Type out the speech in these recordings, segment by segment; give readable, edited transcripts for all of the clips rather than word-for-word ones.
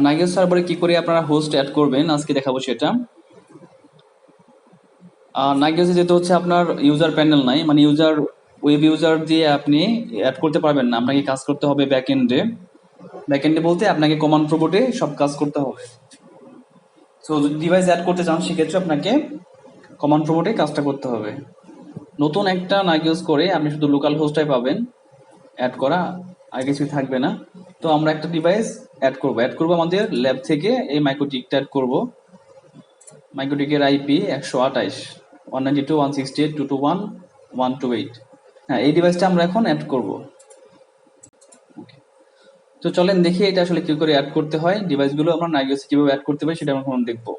নাগিওস সার্ভারে কি করে আপনারা হোস্ট অ্যাড করবেন আজকে দেখাবো সেটা। নাগিওসে যেহেতু হচ্ছে আপনার ইউজার প্যানেল নাই, মানে ওয়েব ইউজার দিয়ে আপনি অ্যাড করতে পারবেন না, আপনাকে কাজ করতে হবে ব্যাকএন্ডে। ব্যাকএন্ডে বলতে আপনাকে কমান্ড প্রম্পটে সব কাজ করতে হবে। সো যদি ডিভাইস অ্যাড করতে চান সেক্ষেত্রে আপনাকে কমান্ড প্রম্পটে কাজটা করতে হবে। নতুন একটা নাগিওস করে আপনি শুধু লোকাল হোস্টটাই পাবেন অ্যাড করা, আর কিছুই থাকবে না। তো আমরা একটা ডিভাইস অ্যাড করবো আমাদের ল্যাব থেকে। এই মাইক্রোটিকটা অ্যাড করবো। মাইক্রোটিকের আইপি 128 192.168.221.128। হ্যাঁ, এই ডিভাইসটা আমরা এখন অ্যাড করব। তো চলেন দেখি এটা আসলে কি করে অ্যাড করতে হয়, ডিভাইসগুলো আমরা নাগিওসে কিভাবে অ্যাড করতে পারি সেটা আমরা এখন দেখবো।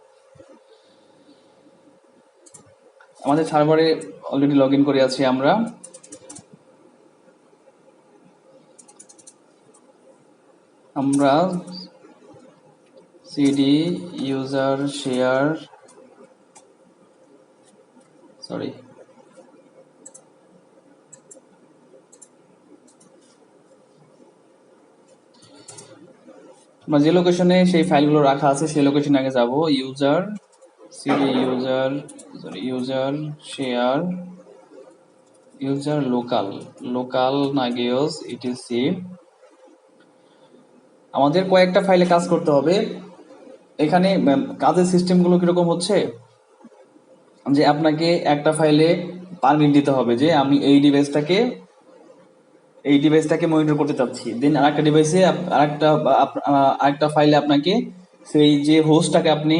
আমাদের সার্ভারে অলরেডি লগ ইন করে আছি আমরা। সিডি ইউজার শেয়ার আমরা যে লোকেশনে সেই ফাইলগুলো রাখা আছে সেই লোকেশনে আগে যাব। CD user share local Nagios etc. আমাদের কয়েকটা ফাইলে কাজ করতে হবে। এখানে কাজের সিস্টেমগুলো কিরকম হচ্ছে যে আপনাকে একটা ফাইলে পারমিট দিতে হবে যে আমি এই ডিভাইসটাকে মনিটর করতে চাচ্ছি। দেন আরেকটা ডিভাইসে আরেকটা ফাইলে আপনাকে সেই যে হোস্টটাকে আপনি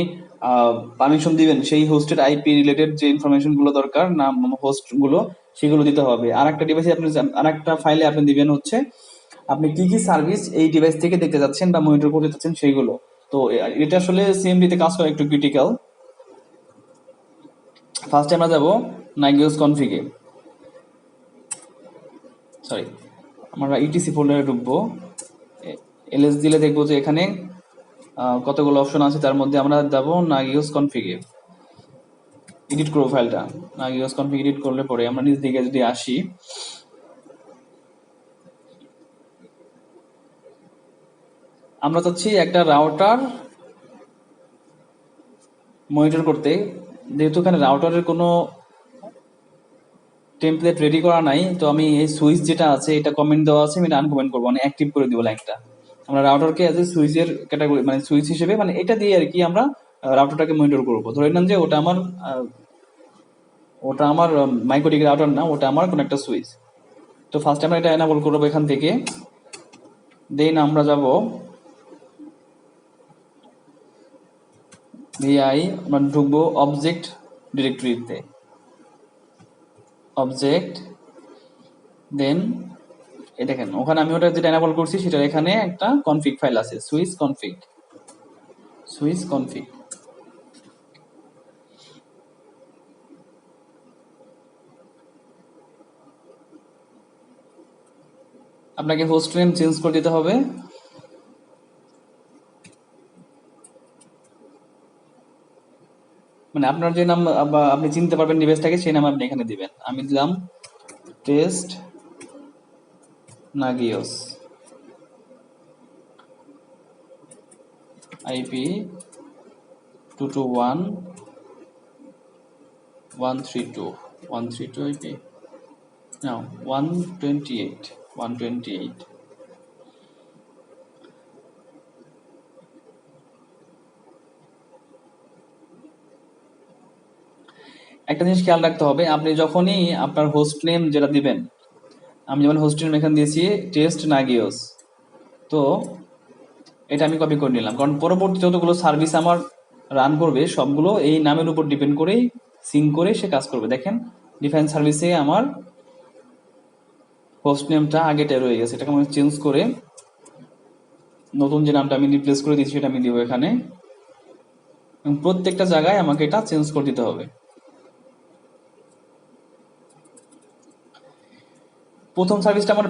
পারমিশন দিবেন সেই হোস্টের আইপি রিলেটেড যে ইনফরমেশন গুলো দরকার, নাম হোস্ট গুলো, সেগুলো দিতে হবে। আরেকটা ডিভাইসে আপনি আরেকটা ফাইলে আপনি দিবেন হচ্ছে আপনি কি কি সার্ভিস এই ডিভাইস থেকে দেখতে যাচ্ছেন বা মনিটর করতে চাচ্ছেন সেইগুলো। তো এটা আসলে সিএমডি তে কাজ করা একটু ক্রিটিক্যাল। ফার্স্টে আমরা যাব নাগিওস কনফিগে, আমরা ইটিসি ফোল্ডারে ঢুকবো। এলএস দিলে দেখবো যে এখানে কতগুলো অপশন আছে, তার মধ্যে আমরা যাব নাগিওস কনফিগে। এডিট করবো ফাইলটা। নাগিওস কনফিগ এডিট করলে পরে আমরা নিচ দিকে যদি আসি, আমরা চাচ্ছি একটা রাউটার মনিটর করতে। যেহেতু এখানে রাউটারের কোনো টেমপ্লেট রেডি করা নাই, তো আমি এই সুইচ যেটা আছে এটা কমেন্ট দেওয়া আছে, আমি এটা আনকমেন্ট করবো, মানে অ্যাক্টিভ করে দিব লাইনটা। আমরা রাউটারকে অ্যাজ এ সুইচের ক্যাটাগরি, মানে সুইচ হিসেবে, মানে এটা দিয়ে আর কি আমরা রাউটারটাকে মনিটর করবো। ধরে নেন যে ওটা আমার মাইক্রোটিক রাউটার না, ওটা আমার কোনো একটা সুইচ। তো ফার্স্ট আমরা এটা এনাবল করবো এখান থেকে। দেন আমরা যাব আমরা ঢুকবো অবজেক্ট ডিরেক্টরিতে, অবজেক্ট। দেন দেখেন ওখানে আমি ওটা যেটা এনাবল করছি সেটার এখানে একটা কনফিগ ফাইল আছে, সুইচ কনফিগ। আপনাকে হোস্ট নেম চেঞ্জ করে দিতে হবে। মানে আপনার যে নাম বা আপনি চিনতে পারবেন ডিভাইসটাকে সেই নাম আপনি এখানে দিবেন। আমি দিলাম টেস্ট নাগিওস, আইপি 221.132 আইপি, নাও 128. একটা জিনিস খেয়াল রাখতে হবে, আপনি যখনই আপনার হোস্ট নেম যেটা দিবেন, আমি যেমন হোস্ট নেম এখানে দিয়েছি টেস্ট নাগিওস, তো এটা আমি কপি করে নিলাম, কারণ পরবর্তী যতগুলো সার্ভিস আমার রান করবে সবগুলো এই নামের উপর ডিপেন্ড করেই সিঙ্ক করে সে কাজ করবে। দেখেন ডিফারেন্ট সার্ভিসে আমার হোস্ট নেমটা আগেটা রয়ে গেছে, এটাকে আমি চেঞ্জ করে নতুন যে নামটা আমি রিপ্লেস করে দিচ্ছি সেটা আমি দিব এখানে। এবং প্রত্যেকটা জায়গায় আমাকে এটা চেঞ্জ করে দিতে হবে। প্রথম সার্ভিসটা আমার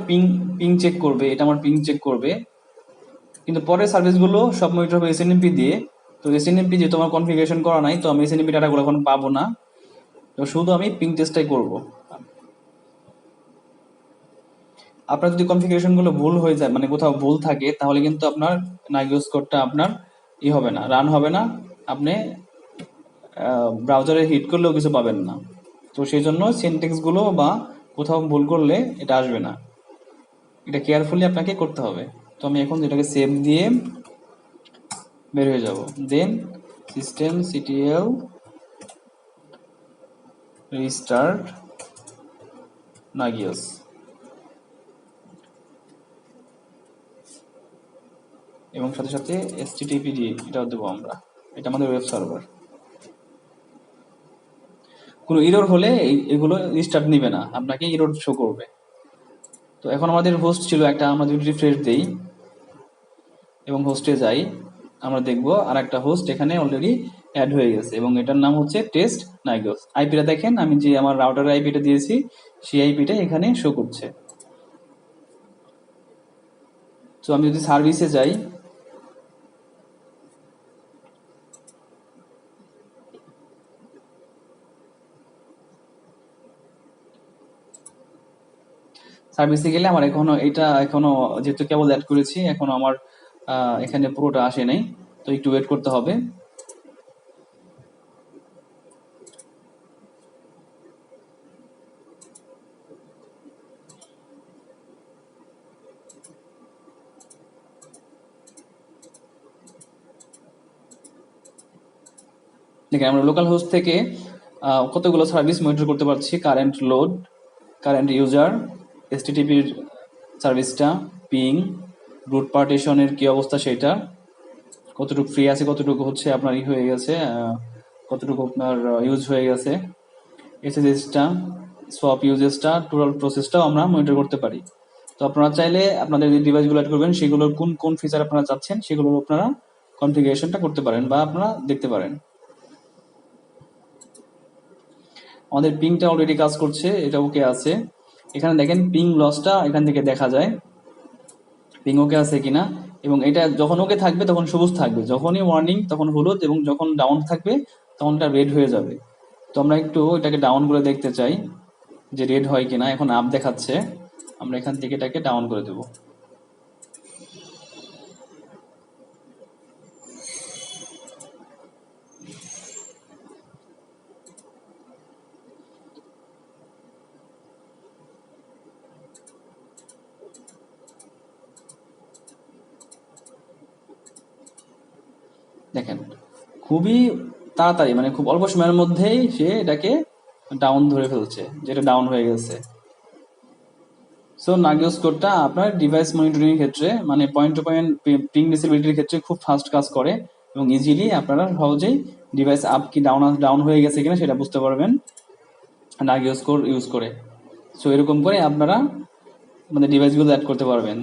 পিং চেক করবে, এটা আমার পিং চেক করবে, কিন্তু পরের সার্ভিসগুলো সব মনিটর হবে এসএনএমপি দিয়ে। তো এসএনএমপি যেহেতু আমার কনফিগারেশন করা নাই, তো আমি এসএনএমপি ডাটাগুলো এখন পাবো না, তো শুধু আমি পিং টেস্টটাই করব। আপনার যদি কনফিগারেশন গুলো ভুল হয়ে যায়, মানে কোথাও ভুল থাকে, তাহলে কিন্তু আপনার নাগিওস কোডটা আপনার হবে না, রান হবে না। আপনি ব্রাউজারে হিট করলেও কিছু পাবেন না। তো সেই জন্য সিনট্যাক্স গুলো বা কোথাও ভুল করলে এটা আসবে না, এটা কেয়ারফুলি আপনাকে করতে হবে। তো আমি এখন এটাকে সেভ দিয়ে বের হয়ে যাব। দেন সিস্টেম সিটিএল রিস্টার্ট নাগিওস, এবং সাথে সাথে httpd এটাও দেবো আমরা, এটা আমাদের ওয়েব সার্ভার। কোনো ইরর হলে এগুলো রিস্টার্ট নিবে না, আপনাকে ইরর শো করবে। তো এখন আমাদের হোস্ট ছিল একটা, আমরা যদি রিফ্রেশ দেই এবং হোস্টে যাই, আমরা দেখবো আর একটা হোস্ট এখানে অলরেডি অ্যাড হয়ে গেছে এবং এটার নাম হচ্ছে টেস্ট নাইগোস। আইপিটা দেখেন, আমি যে আমার রাউটারের আইপিটা দিয়েছি সেই আইপিটা এখানে শো করছে। তো আমি যদি সার্ভিসে যাই, সার্ভিসে গেলে আমার এখনো যেহেতু কেবল অ্যাড করেছি, এখনো আমার এখানে পুরোটা আসে নাই, তো একটু ওয়েট করতে হবে। দেখেন আমরা লোকাল হোস্ট থেকে কতগুলো সার্ভিস মনিটর করতে পারছি: কারেন্ট লোড, কারেন্ট ইউজার, এসটিটিপির সার্ভিসটা, পিং, রুট পার্টিশনের কি অবস্থা সেটা, কতটুকু ফ্রি আছে, কতটুকু হচ্ছে আপনার হয়ে গেছে, কতটুকু আপনার ইউজ হয়ে গেছে, এসএসএসটা, সোয়াপ ইউজেসটা, টোটাল প্রসেসটাও আমরা মনিটর করতে পারি। তো আপনারা চাইলে আপনাদের যে ডিভাইসগুলো অ্যাড করবেন সেগুলোর কোন কোন ফিচার আপনারা চাচ্ছেন সেগুলোর আপনারা কনফিগারেশনটা করতে পারেন বা আপনারা দেখতে পারেন। আমাদের পিংটা অলরেডি কাজ করছে, এটা ওকে আছে। এখানে দেখেন পিং লসটা এখান থেকে দেখা যায়, পিং ওকে আছে কিনা। এবং এটা যখন ওকে থাকবে তখন সবুজ থাকবে, যখনই ওয়ার্নিং তখন হলুদ, এবং যখন ডাউন থাকবে তখন এটা রেড হয়ে যাবে। তো আমরা একটু এটাকে ডাউন করে দেখতে চাই যে রেড হয় কিনা। এখন আপ দেখাচ্ছে, আমরা এখান থেকে এটাকে ডাউন করে দেব। দেখেন খুবই তাড়াতাড়ি, মানে খুব অল্প সময়ের মধ্যেই সে এটাকে ডাউন ধরে ফেলছে, যেটা ডাউন হয়ে গেছে। সো নাগিওস কোডটা আপনার ডিভাইস মনিটরিং এর ক্ষেত্রে, মানে পয়েন্ট টু পয়েন্ট পিং ডিসেবিলিটির ক্ষেত্রে খুব ফাস্ট কাজ করে এবং ইজিলি আপনারা সহজেই ডিভাইস আপ কি ডাউন হয়ে গেছে কিনা সেটা বুঝতে পারবেন নাগিওস কোড ইউজ করে। সো এরকম করে আপনারা মানে ডিভাইসগুলো অ্যাড করতে পারবেন।